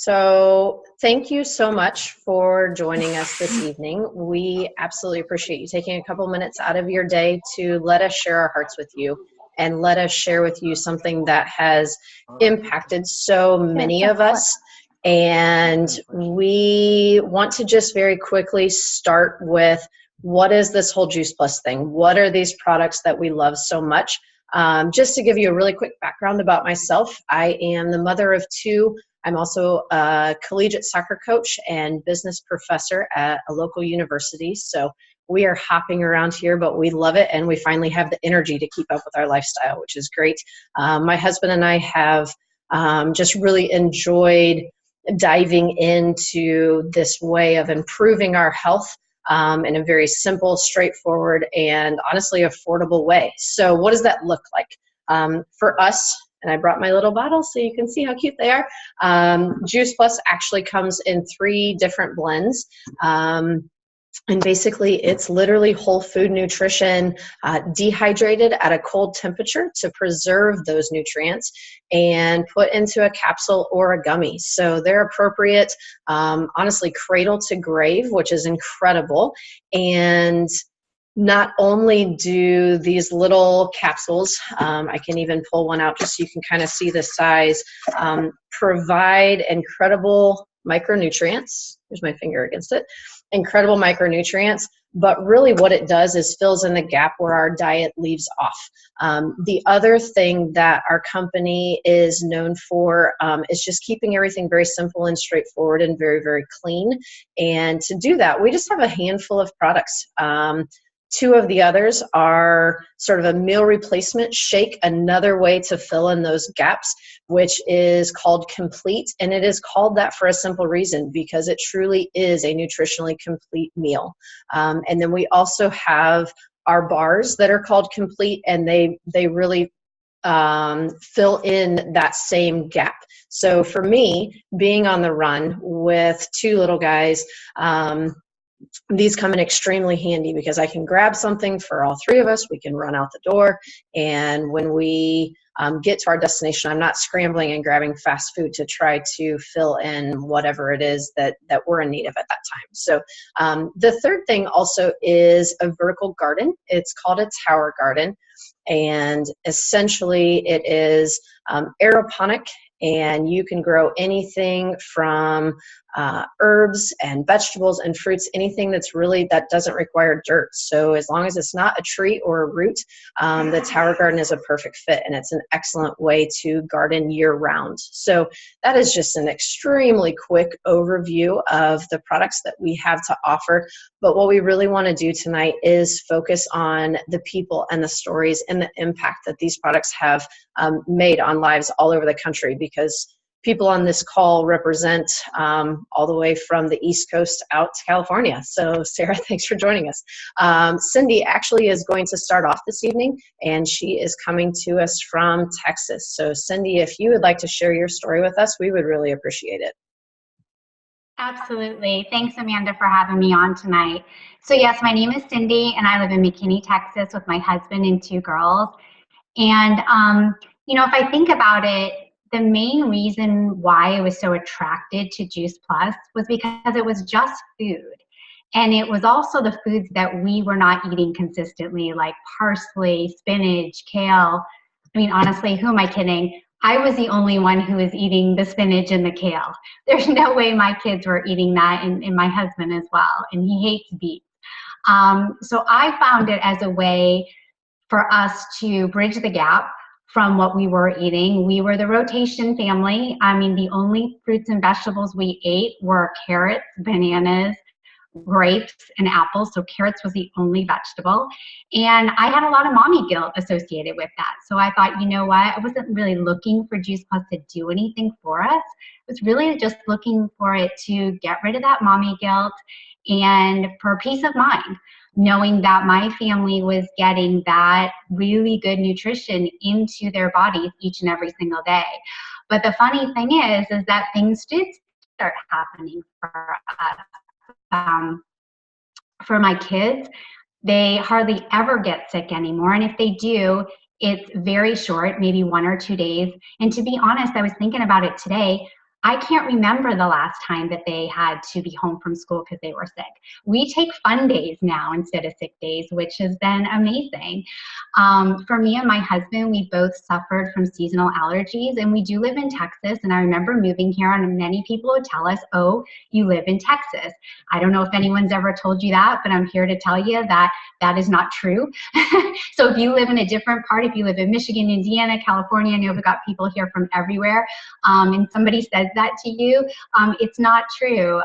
So thank you so much for joining us this evening. We absolutely appreciate you taking a couple minutes out of your day to let us share our hearts with you and let us share with you something that has impacted so many of us. And we want to just very quickly start with, what is this whole Juice Plus thing? What are these products that we love so much? Just to give you a really quick background about myself, I am the mother of two. I'm also a collegiate soccer coach and business professor at a local university. So we are hopping around here, but we love it. And we finally have the energy to keep up with our lifestyle, which is great. My husband and I have just really enjoyed diving into this way of improving our health in a very simple, straightforward, and honestly affordable way. So what does that look like? For us, and I brought my little bottle so you can see how cute they are. Juice Plus actually comes in 3 different blends. And basically, it's literally whole food nutrition, dehydrated at a cold temperature to preserve those nutrients and put into a capsule or a gummy. So they're appropriate, honestly, cradle to grave, which is incredible. And not only do these little capsules, I can even pull one out just so you can kind of see the size, provide incredible micronutrients. There's my finger against it. Incredible micronutrients, but really what it does is fills in the gap where our diet leaves off. The other thing that our company is known for is just keeping everything very simple and straightforward and very, very clean. And to do that, we just have a handful of products. 2 of the others are sort of a meal replacement shake, another way to fill in those gaps, which is called Complete. And it is called that for a simple reason, because it truly is a nutritionally complete meal. And then we also have our bars that are called Complete, and they really fill in that same gap. So for me, being on the run with 2 little guys, these come in extremely handy because I can grab something for all 3 of us. We can run out the door. And when we get to our destination, I'm not scrambling and grabbing fast food to try to fill in whatever it is that we're in need of at that time. So the third thing also is a vertical garden. It's called a tower garden. And essentially it is aeroponic, and you can grow anything from herbs and vegetables and fruits, anything that doesn't require dirt. So as long as it's not a tree or a root, the tower garden is a perfect fit, and it's an excellent way to garden year round. So that is just an extremely quick overview of the products that we have to offer. But what we really want to do tonight is focus on the people and the stories and the impact that these products have made on lives all over the country, because people on this call represent all the way from the East Coast out to California. So Sarah, thanks for joining us. Cindy actually is going to start off this evening, and she is coming to us from Texas. So Cindy, if you would like to share your story with us, we would really appreciate it. Absolutely. Thanks, Amanda, for having me on tonight. So yes, my name is Cindy, and I live in McKinney, Texas with my husband and 2 girls. And, if I think about it, the main reason why I was so attracted to Juice Plus was because it was just food. And it was also the foods that we were not eating consistently, like parsley, spinach, kale. I mean, honestly, who am I kidding? I was the only one who was eating the spinach and the kale. There's no way my kids were eating that, and my husband as well, and he hates beets. So I found it as a way for us to bridge the gap from what we were eating. We were the rotation family. I mean, the only fruits and vegetables we ate were carrots, bananas, grapes, and apples. So carrots was the only vegetable. And I had a lot of mommy guilt associated with that. So I thought, you know what? I wasn't really looking for Juice Plus to do anything for us. I was really just looking for it to get rid of that mommy guilt and for peace of mind, knowing that my family was getting that really good nutrition into their bodies each and every single day. But the funny thing is that things did start happening for us. For my kids, they hardly ever get sick anymore. And if they do, it's very short, maybe 1 or 2 days. And to be honest, I was thinking about it today. I can't remember the last time that they had to be home from school because they were sick. We take fun days now instead of sick days, which has been amazing. For me and my husband, we both suffered from seasonal allergies, and we do live in Texas. And I remember moving here, and many people would tell us, oh, you live in Texas. I don't know if anyone's ever told you that, but I'm here to tell you that that is not true. So if you live in a different part, if you live in Michigan, Indiana, California, I know we've got people here from everywhere, and somebody says that to you, it's not true.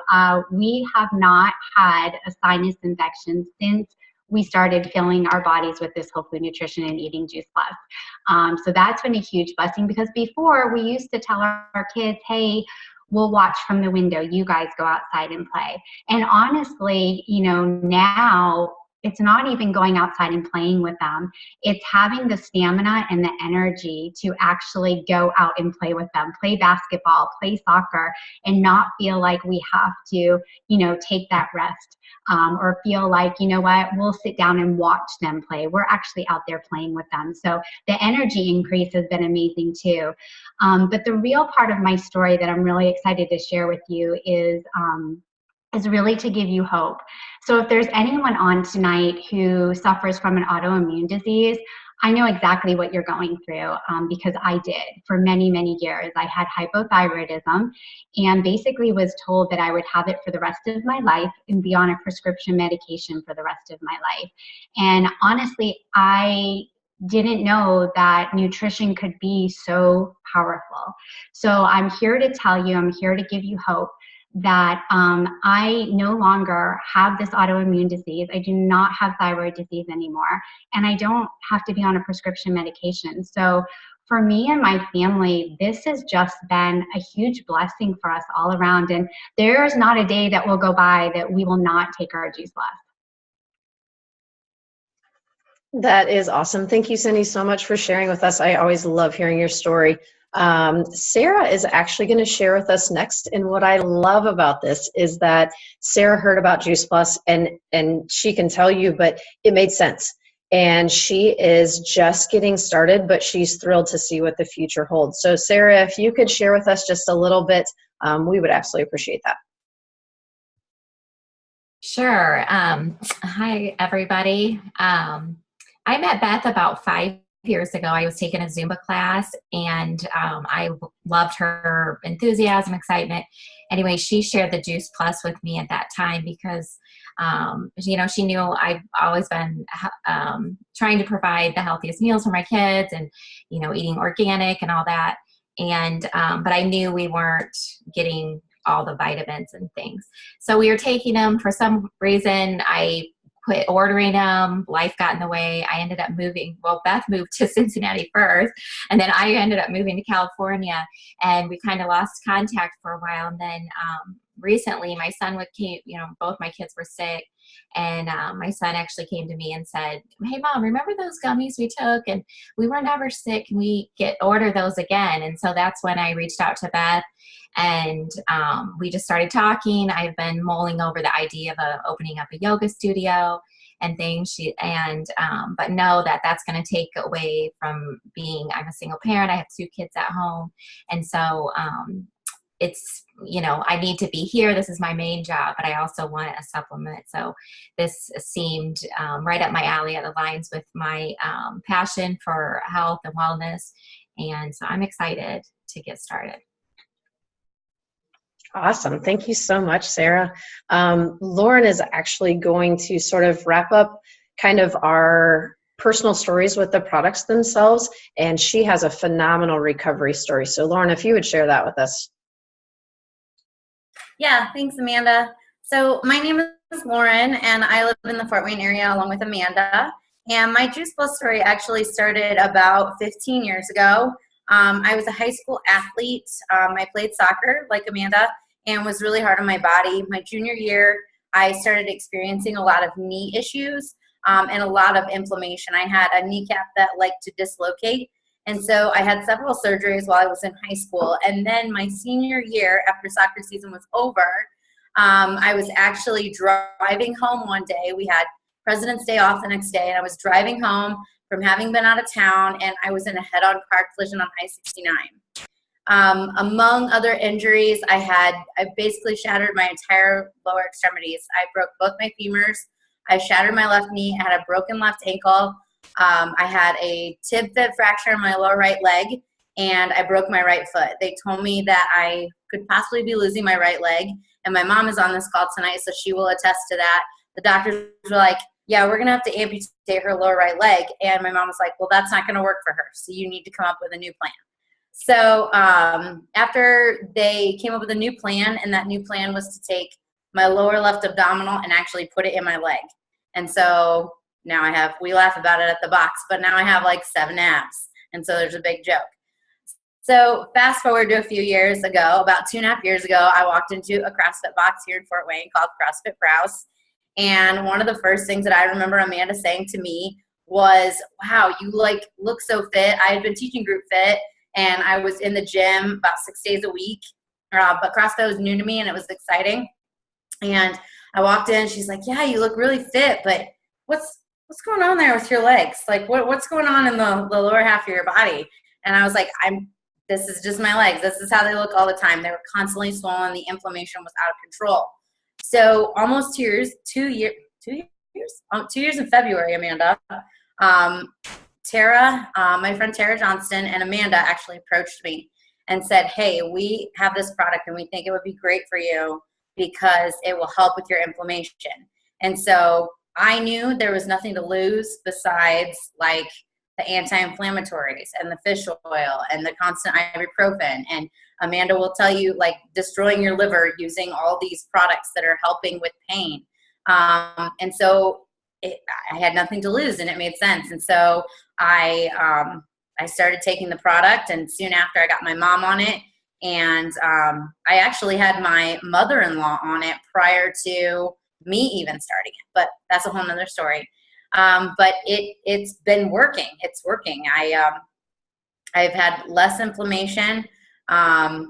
We have not had a sinus infection since we started filling our bodies with this whole food nutrition and eating Juice Plus. So that's been a huge blessing, because before we used to tell our kids, hey, we'll watch from the window, you guys go outside and play. And honestly, you know, now it's not even going outside and playing with them. It's having the stamina and the energy to actually go out and play with them, play basketball, play soccer, and not feel like we have to, you know, take that rest, or feel like, you know what, we'll sit down and watch them play. We're actually out there playing with them. So the energy increase has been amazing too. But the real part of my story that I'm really excited to share with you is really to give you hope. So if there's anyone on tonight who suffers from an autoimmune disease, I know exactly what you're going through, because I did for many, many years. I had hypothyroidism and basically was told that I would have it for the rest of my life and be on a prescription medication for the rest of my life. And honestly, I didn't know that nutrition could be so powerful. So I'm here to tell you, I'm here to give you hope that I no longer have this autoimmune disease. I do not have thyroid disease anymore, and I don't have to be on a prescription medication. So for me and my family, this has just been a huge blessing for us all around. And there's not a day that will go by that we will not take our Juice Plus. That is awesome. Thank you, Cindy, so much for sharing with us. I always love hearing your story. Sarah is actually going to share with us next. And what I love about this is that Sarah heard about Juice Plus, and she can tell you, but it made sense. And she is just getting started, but she's thrilled to see what the future holds. So Sarah, if you could share with us just a little bit, we would absolutely appreciate that. Sure. Hi, everybody. I met Beth about 5 years ago. I was taking a Zumba class, and I loved her enthusiasm, excitement. Anyway, she shared the Juice Plus with me at that time because, you know, she knew I've always been trying to provide the healthiest meals for my kids and, you know, eating organic and all that. And, but I knew we weren't getting all the vitamins and things. So we were taking them. For some reason, I quit ordering them. Life got in the way. I ended up moving. Well, Beth moved to Cincinnati first, and then I ended up moving to California, and we kind of lost contact for a while. And then recently, my son came, you know, both my kids were sick, and my son actually came to me and said, "Hey, Mom, remember those gummies we took? And we were never sick. Can we order those again?" And so that's when I reached out to Beth, and we just started talking. I've been mulling over the idea of opening up a yoga studio and things. But know that that's going to take away from being, I'm a single parent. I have 2 kids at home. And so it's, you know, I need to be here. This is my main job, but I also want a supplement. So this seemed right up my alley, at the lines with my passion for health and wellness. And so I'm excited to get started. Awesome. Thank you so much, Sarah. Lauren is actually going to sort of wrap up kind of our personal stories with the products themselves, and she has a phenomenal recovery story. So Lauren, if you would share that with us. Yeah, thanks, Amanda. So my name is Lauren, and I live in the Fort Wayne area along with Amanda. And my Juice Plus story actually started about 15 years ago. I was a high school athlete. I played soccer like Amanda and was really hard on my body. My junior year, I started experiencing a lot of knee issues and a lot of inflammation. I had a kneecap that liked to dislocate. And so I had several surgeries while I was in high school. And then my senior year, after soccer season was over, I was actually driving home one day. We had President's Day off the next day, and I was driving home from having been out of town, and I was in a head-on car collision on I-69. Among other injuries, I basically shattered my entire lower extremities. I broke both my femurs. I shattered my left knee. I had a broken left ankle. I had a tib fib fracture in my lower right leg, and I broke my right foot. They told me that I could possibly be losing my right leg, and my mom is on this call tonight, so she will attest to that. The doctors were like, yeah, we're going to have to amputate her lower right leg. And my mom was like, well, that's not going to work for her, so you need to come up with a new plan. So after they came up with a new plan, and that new plan was to take my lower left abdominal and actually put it in my leg. And so now we laugh about it at the box, but now I have like 7 abs. And so there's a big joke. So fast forward to a few years ago, about 2.5 years ago, I walked into a CrossFit box here in Fort Wayne called CrossFit Browse. And one of the first things that I remember Amanda saying to me was, wow, you like look so fit. I had been teaching group fit, and I was in the gym about 6 days a week. But CrossFit was new to me, and it was exciting. And I walked in, she's like, yeah, you look really fit, but what's going on there with your legs? Like, what's going on in the lower half of your body? And I was like, this is just my legs. This is how they look all the time. They were constantly swollen. The inflammation was out of control. So almost 2 years, 2 years in February, Amanda, Tara, my friend Tara Johnston and Amanda actually approached me and said, hey, we have this product and we think it would be great for you because it will help with your inflammation. And so I knew there was nothing to lose besides like the anti-inflammatories and the fish oil and the constant ibuprofen. And Amanda will tell you, like, destroying your liver using all these products that are helping with pain. And so I had nothing to lose, and it made sense. And so I started taking the product, and soon after I got my mom on it. And I actually had my mother-in-law on it prior to me even starting it, but that's a whole nother story. But it's been working. It's working. I've had less inflammation. I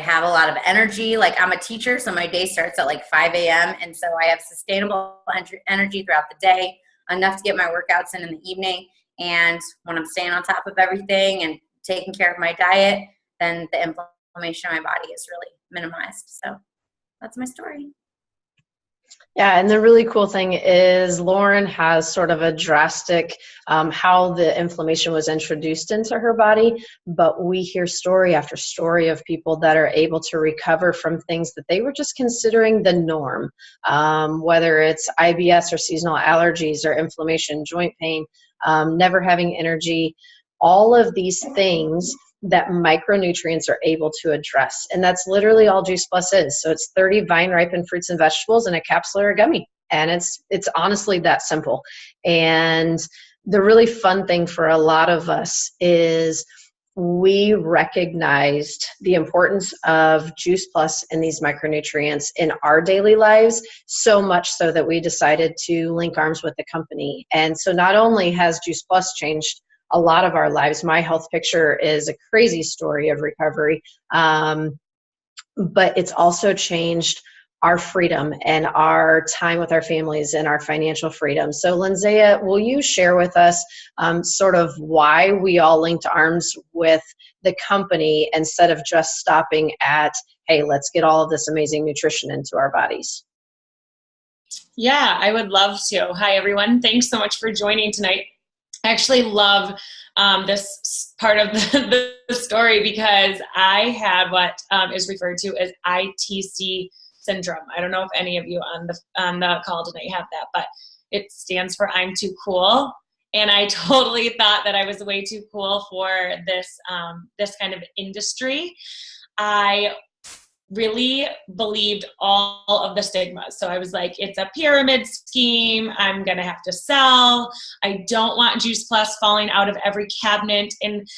have a lot of energy. Like, I'm a teacher, so my day starts at like 5 a.m. And so I have sustainable energy throughout the day, enough to get my workouts in the evening. And when I'm staying on top of everything and taking care of my diet, then the inflammation in my body is really minimized. So that's my story. Yeah, and the really cool thing is Lauren has sort of a drastic how the inflammation was introduced into her body, but we hear story after story of people that are able to recover from things that they were just considering the norm, whether it's IBS or seasonal allergies or inflammation, joint pain, never having energy, all of these things that micronutrients are able to address. And that's literally all Juice Plus is. So it's 30 vine ripened fruits and vegetables in a capsule or a gummy. And it's honestly that simple. And the really fun thing for a lot of us is we recognized the importance of Juice Plus and these micronutrients in our daily lives, so much so that we decided to link arms with the company. And so not only has Juice Plus changed a lot of our lives, my health picture is a crazy story of recovery, but it's also changed our freedom and our time with our families and our financial freedom. So Lindsaya, will you share with us sort of why we all linked arms with the company instead of just stopping at, hey, let's get all of this amazing nutrition into our bodies? Yeah, I would love to. Hi, everyone. Thanks so much for joining tonight. I actually love this part of the story because I had what is referred to as ITC syndrome. I don't know if any of you on the call tonight have that, but it stands for I'm too cool. And I totally thought that I was way too cool for this kind of industry. I really believed all of the stigmas. So I was like, it's a pyramid scheme. I'm going to have to sell. I don't want Juice Plus falling out of every cabinet and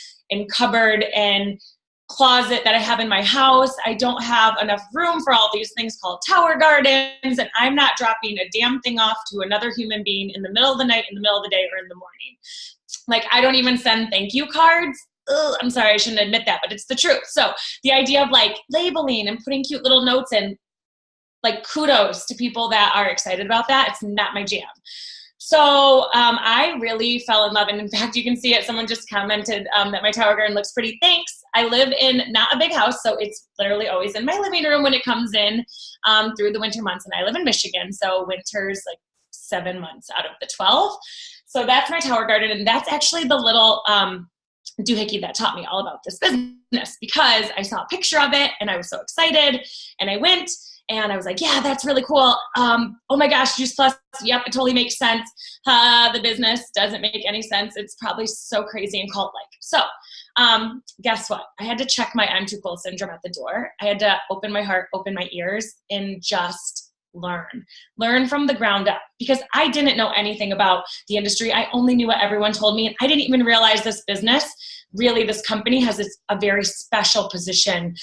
cupboard and closet that I have in my house. I don't have enough room for all these things called tower gardens, and I'm not dropping a damn thing off to another human being in the middle of the night, in the middle of the day, or in the morning. Like, I don't even send thank you cards. Ugh, I'm sorry, I shouldn't admit that, but it's the truth. So the idea of like labeling and putting cute little notes and like kudos to people that are excited about that, it's not my jam. So I really fell in love. And in fact, you can see it. Someone just commented that my tower garden looks pretty. Thanks. I live in not a big house, so it's literally always in my living room when it comes in through the winter months. And I live in Michigan, so winter's like 7 months out of the 12. So that's my tower garden. And that's actually the little doohickey that taught me all about this business, because I saw a picture of it and I was so excited, and I went and I was like, yeah, that's really cool. Oh my gosh, Juice Plus. Yep, it totally makes sense. The business doesn't make any sense. It's probably so crazy and cult-like. So guess what? I had to check my I'm too cool syndrome at the door. I had to open my heart, open my ears, and just learn from the ground up, because I didn't know anything about the industry. I only knew what everyone told me. And I didn't even realize this business, really, this company has a very special position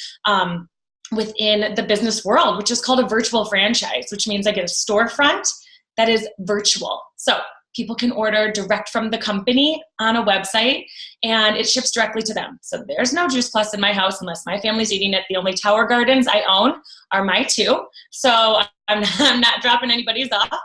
within the business world, which is called a virtual franchise, which means I get a storefront that is virtual. So people can order direct from the company on a website, and it ships directly to them. So there's no Juice Plus in my house unless my family's eating it. The only tower gardens I own are my two. So I'm not dropping anybody's off.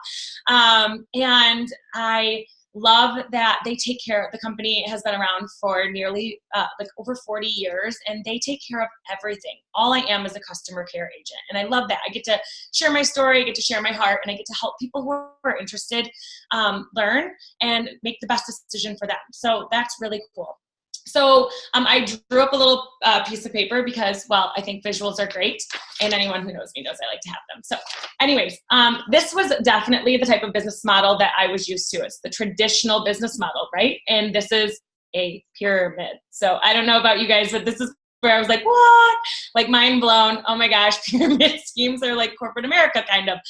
And I love that they take care of, the company has been around for nearly like over 40 years, and they take care of everything. All I am is a customer care agent. And I love that. I get to share my story, I get to share my heart, and I get to help people who are interested learn and make the best decision for them. So that's really cool. So I drew up a little piece of paper because, well, I think visuals are great, and anyone who knows me knows I like to have them. So anyways, this was definitely the type of business model that I was used to. It's the traditional business model, right? And this is a pyramid. So I don't know about you guys, but this is where I was like, what? Like mind blown. Oh my gosh, pyramid schemes are like corporate America kind of.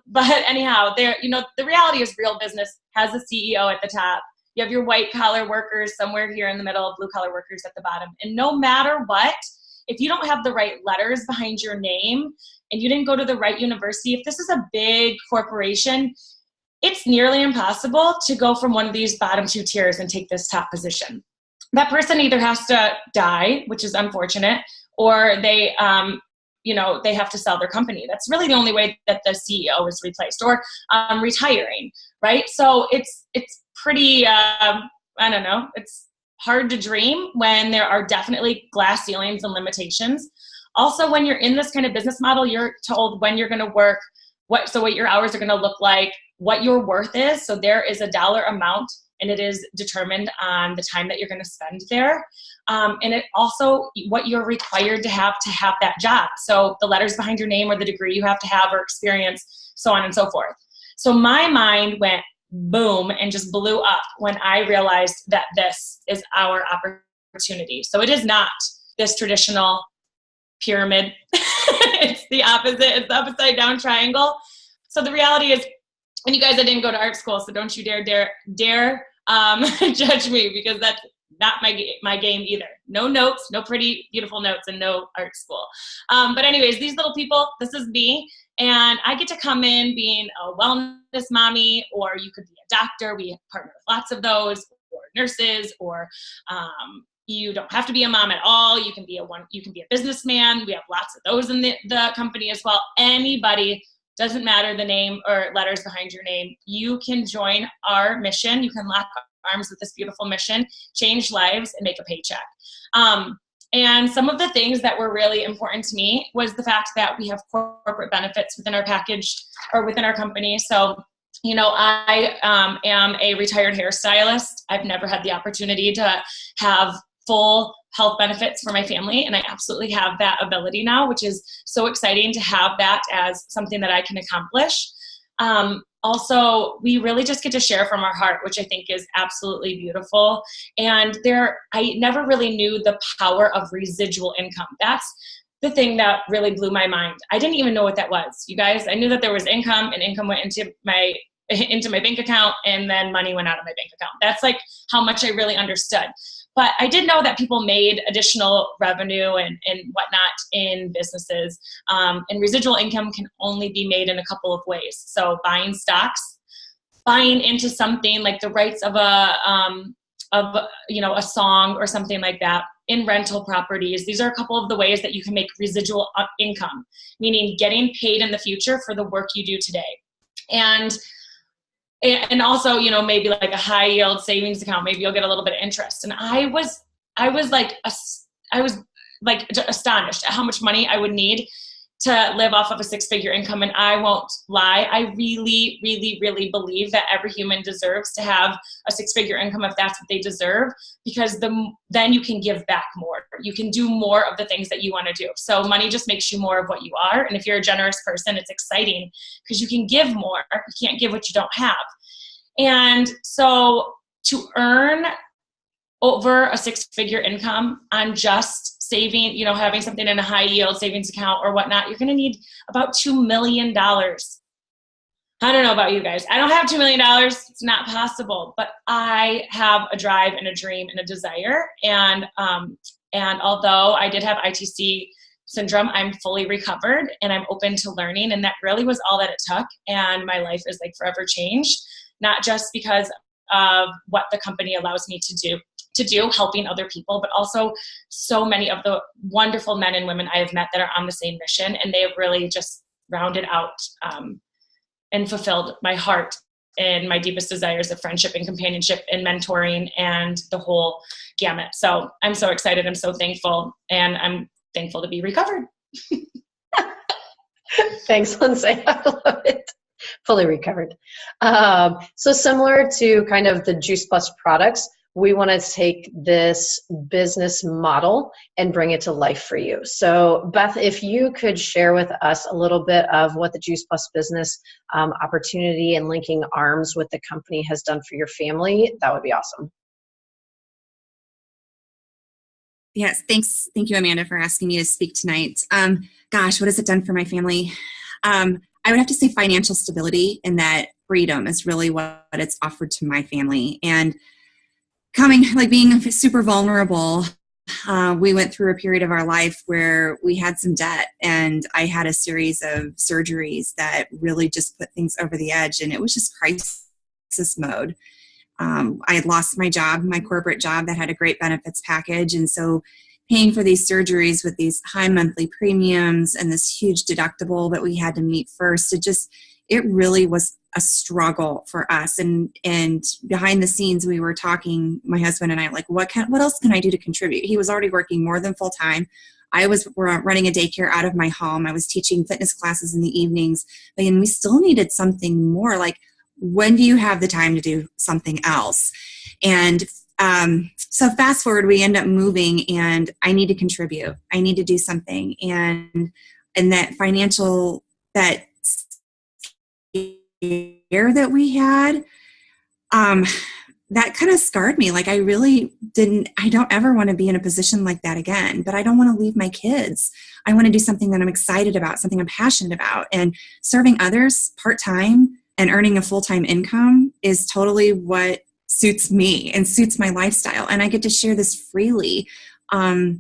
But anyhow, the reality is real business has a CEO at the top. You have your white collar workers somewhere here in the middle, blue collar workers at the bottom. And no matter what, if you don't have the right letters behind your name and you didn't go to the right university, if this is a big corporation, it's nearly impossible to go from one of these bottom two tiers and take this top position. That person either has to die, which is unfortunate, or they have to sell their company. That's really the only way that the CEO is replaced, or retiring, right? So it's pretty, I don't know, it's hard to dream when there are definitely glass ceilings and limitations. Also, when you're in this kind of business model, you're told when you're going to work, what your hours are going to look like, what your worth is. So there is a dollar amount, and it is determined on the time that you're going to spend there. And it also what you're required to have that job. So the letters behind your name, or the degree you have to have, or experience, so on and so forth. So my mind went boom and just blew up when I realized that this is our opportunity. So it is not this traditional pyramid. It's the opposite. It's the upside down triangle. So the reality is, and you guys, I didn't go to art school, so don't you dare judge me, because that's not my game either. No notes, no pretty, beautiful notes, and no art school. But anyways, these little people, this is me. And I get to come in being a wellness mommy, or you could be a doctor. We partner with lots of those, or nurses, or you don't have to be a mom at all. You can be a businessman. We have lots of those in the company as well. Anybody, doesn't matter the name or letters behind your name. You can join our mission. You can lock arms with this beautiful mission, change lives, and make a paycheck. And some of the things that were really important to me was the fact that we have corporate benefits within our package, or within our company. So, I am a retired hairstylist. I've never had the opportunity to have full health benefits for my family, and I absolutely have that ability now, which is so exciting to have that as something that I can accomplish. Also, we really just get to share from our heart, which I think is absolutely beautiful. And I never really knew the power of residual income. That's the thing that really blew my mind. I didn't even know what that was. You guys, I knew that there was income, and income went into my bank account, and then money went out of my bank account. That's like how much I really understood. But I did know that people made additional revenue and whatnot in businesses. And residual income can only be made in a couple of ways. So buying stocks, buying into something like the rights of a song or something like that, in rental properties. These are a couple of the ways that you can make residual income, meaning getting paid in the future for the work you do today. And and also, you know, maybe like a high yield savings account, maybe you'll get a little bit of interest. And I was like astonished at how much money I would need to live off of a 6-figure income. And I won't lie, I really, really, really believe that every human deserves to have a 6-figure income if that's what they deserve, because then you can give back more. You can do more of the things that you want to do. So money just makes you more of what you are. And if you're a generous person, it's exciting because you can give more. You can't give what you don't have. And so to earn over a 6-figure income on just saving, you know, having something in a high yield savings account or whatnot, you're going to need about $2 million. I don't know about you guys. I don't have $2 million. It's not possible, but I have a drive and a dream and a desire. And although I did have ITC syndrome, I'm fully recovered and I'm open to learning. And that really was all that it took. And my life is like forever changed, not just because of what the company allows me to do, helping other people, but also so many of the wonderful men and women I have met that are on the same mission. And they have really just rounded out and fulfilled my heart and my deepest desires of friendship and companionship and mentoring and the whole gamut. So I'm so excited. I'm so thankful. And I'm thankful to be recovered. Thanks, Lindsay. I love it. Fully recovered. So similar to kind of the Juice Plus products, we want to take this business model and bring it to life for you. So Beth, if you could share with us a little bit of what the Juice Plus business opportunity and linking arms with the company has done for your family, that would be awesome. Yes, thanks. Thank you, Amanda, for asking me to speak tonight. Gosh, what has it done for my family? I would have to say financial stability, and that freedom is really what it's offered to my family. And being super vulnerable, we went through a period of our life where we had some debt, and I had a series of surgeries that really just put things over the edge, and it was just crisis mode. I had lost my job, my corporate job that had a great benefits package, and so paying for these surgeries with these high monthly premiums and this huge deductible that we had to meet first, it really was a struggle for us. And behind the scenes, we were talking, my husband and I, like, what else can I do to contribute? He was already working more than full time. I was running a daycare out of my home. I was teaching fitness classes in the evenings, and we still needed something more. Like, when do you have the time to do something else? And so fast forward, we end up moving, and I need to contribute. I need to do something. And that financial, that year that we had, that kind of scarred me. Like, I don't ever want to be in a position like that again, but I don't want to leave my kids. I want to do something that I'm excited about, something I'm passionate about. And serving others part-time and earning a full-time income is totally what suits me and suits my lifestyle. And I get to share this freely. I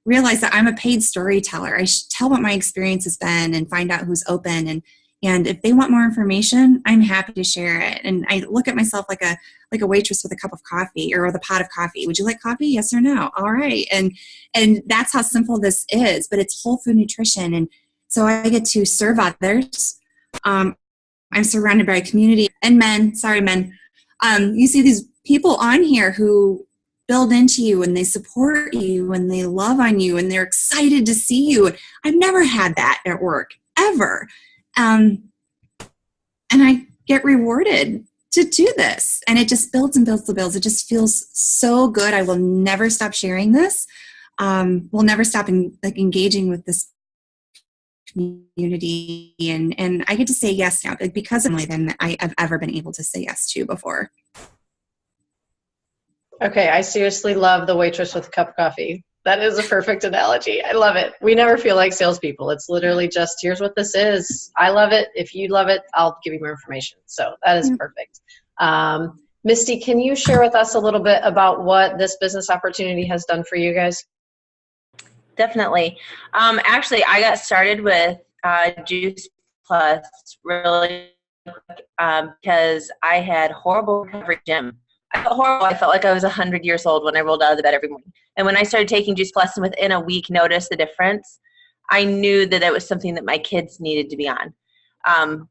realize that I'm a paid storyteller. I should tell what my experience has been and find out who's open. And if they want more information, I'm happy to share it. And I look at myself like a waitress with a cup of coffee or with a pot of coffee. Would you like coffee? Yes or no? All right. And that's how simple this is, but it's whole food nutrition. And so I get to serve others. I'm surrounded by a community and men. You see these people on here who build into you, and they support you, and they love on you, and they're excited to see you. I've never had that at work, ever. And I get rewarded to do this, and it just builds and builds the builds. It just feels so good. I will never stop sharing this. We'll never stop engaging with this community, and I get to say yes now, because of more than I have ever been able to say yes to before. Okay, I seriously love the waitress with a cup of coffee. That is a perfect analogy. I love it. We never feel like salespeople. It's literally just, here's what this is. I love it. If you love it, I'll give you more information. So that is perfect. Misty, can you share with us a little bit about what this business opportunity has done for you guys? Definitely. Actually, I got started with Juice Plus really quick because I had horrible recovery gym. I felt horrible. I felt like I was 100 years old when I rolled out of the bed every morning. And when I started taking Juice Plus and within a week noticed the difference, I knew that it was something that my kids needed to be on.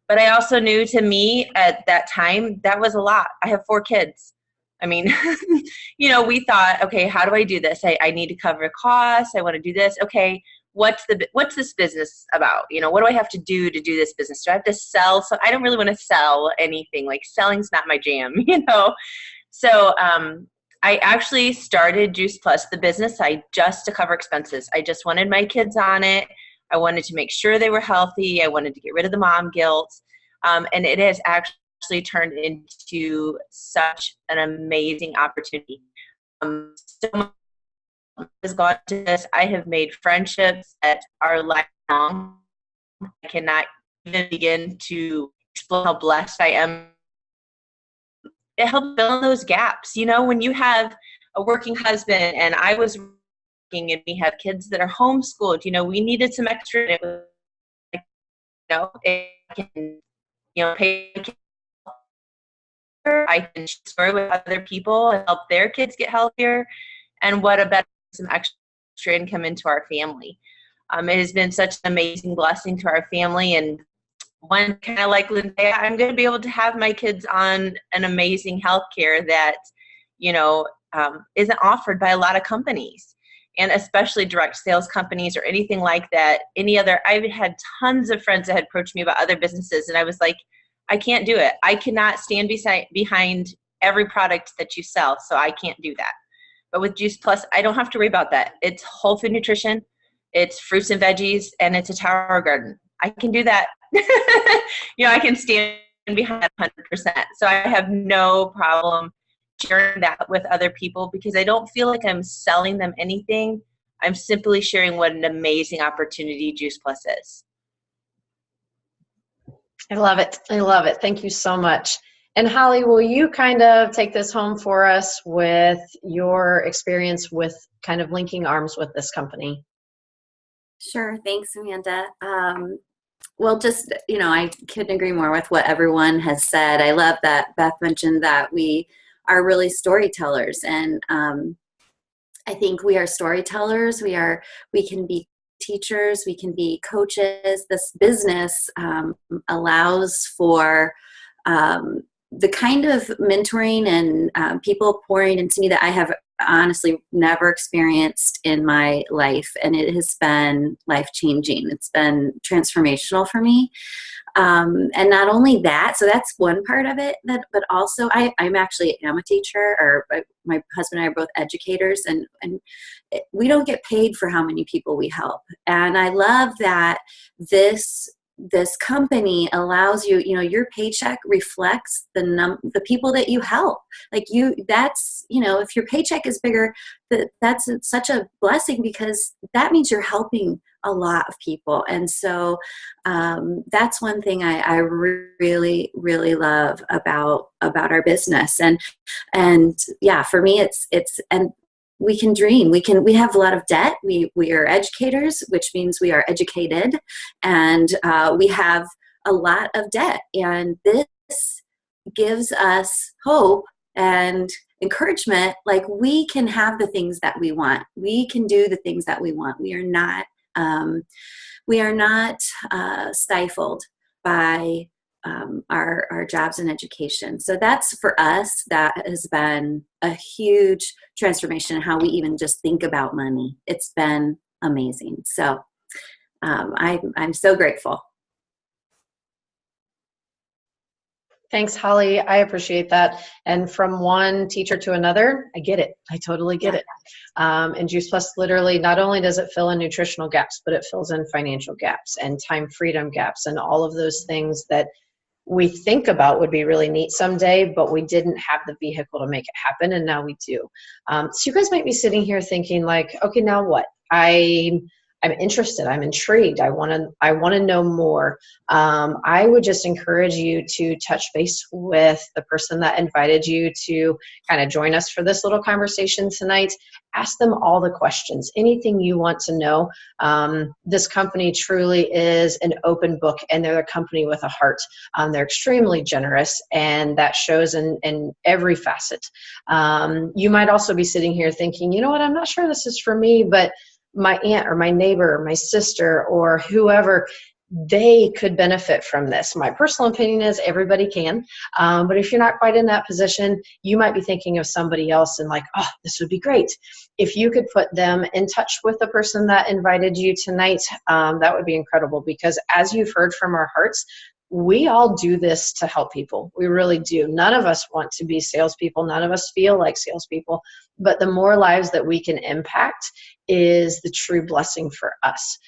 But I also knew, to me at that time, that was a lot. I have 4 kids. I mean, we thought, okay, how do I do this? I need to cover costs. I want to do this. Okay, what's this business about? What do I have to do this business? Do I have to sell? So I don't really want to sell anything. Like, selling's not my jam, So I actually started Juice Plus, the business, just to cover expenses. I just wanted my kids on it. I wanted to make sure they were healthy. I wanted to get rid of the mom guilt. And it has actually turned into such an amazing opportunity. So much has gone to this. I have made friendships that are lifelong. I cannot even begin to explain how blessed I am. It helped fill in those gaps. When you have a working husband, and I was working, and we have kids that are homeschooled, we needed some extra. It was like, I can, pay. I can share with other people and help their kids get healthier. And what a better, some extra income into our family. It has been such an amazing blessing to our family. And one, kind of like Linda, I'm going to be able to have my kids on an amazing healthcare that, isn't offered by a lot of companies, and especially direct sales companies or anything like that. I've had tons of friends that had approached me about other businesses, and I was like, I can't do it. I cannot stand behind every product that you sell, so I can't do that. But with Juice Plus, I don't have to worry about that. It's whole food nutrition, it's fruits and veggies, and it's a tower garden. I can do that. I can stand behind that 100%. So I have no problem sharing that with other people, because I don't feel like I'm selling them anything. I'm simply sharing what an amazing opportunity Juice Plus is. I love it. I love it. Thank you so much. And Holly, will you kind of take this home for us with your experience with kind of linking arms with this company? Sure. Thanks, Amanda. Well, just, I couldn't agree more with what everyone has said. I love that Beth mentioned that we are really storytellers. And I think we are storytellers. We can be teachers, we can be coaches. This business allows for the kind of mentoring and people pouring into me that I have honestly never experienced in my life. And it has been life-changing. It's been transformational for me. And not only that, so that's one part of it, but also I'm actually am a teacher, or my husband and I are both educators, and we don't get paid for how many people we help. And I love that this company allows you, your paycheck reflects the people that you help. Like that's, if your paycheck is bigger, that's such a blessing, because that means you're helping a lot of people. And so that's one thing I really, really love about our business. And yeah, for me, it's, and we can dream. We have a lot of debt. We are educators, which means we are educated, and we have a lot of debt. And this gives us hope and encouragement. Like, we can have the things that we want. We can do the things that we want. We are not stifled by our jobs and education. So that's, for us, that has been a huge transformation in how we even just think about money. It's been amazing. So I'm so grateful. Thanks, Holly. I appreciate that. And from one teacher to another, I get it. I totally get it. And Juice Plus literally, not only does it fill in nutritional gaps, but it fills in financial gaps and time freedom gaps and all of those things that we think about would be really neat someday, but we didn't have the vehicle to make it happen, and now we do. So you guys might be sitting here thinking like, okay, now what? I'm interested. I'm intrigued. I want to know more. I would just encourage you to touch base with the person that invited you to kind of join us for this little conversation tonight. Ask them all the questions, anything you want to know. This company truly is an open book, and they're a company with a heart. They're extremely generous, and that shows in every facet. You might also be sitting here thinking, you know what, I'm not sure this is for me, but my aunt or my neighbor or my sister or whoever, they could benefit from this. My personal opinion is everybody can, but if you're not quite in that position, you might be thinking of somebody else and like, oh, this would be great. If you could put them in touch with the person that invited you tonight, that would be incredible, because as you've heard from our hearts, we all do this to help people. We really do. None of us want to be salespeople. None of us feel like salespeople. But the more lives that we can impact is the true blessing for us.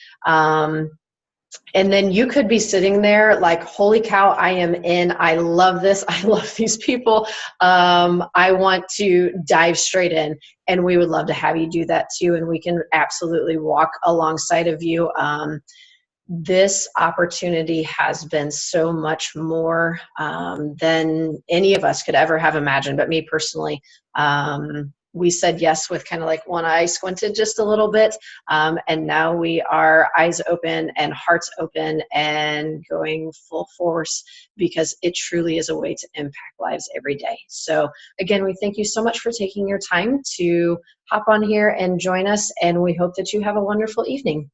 And then you could be sitting there like, holy cow, I am in. I love this. I love these people. I want to dive straight in. And we would love to have you do that too. And we can absolutely walk alongside of you. This opportunity has been so much more than any of us could ever have imagined. But me personally, we said yes with kind of like one eye squinted just a little bit. And now we are eyes open and hearts open and going full force, because it truly is a way to impact lives every day. So again, we thank you so much for taking your time to hop on here and join us. And we hope that you have a wonderful evening.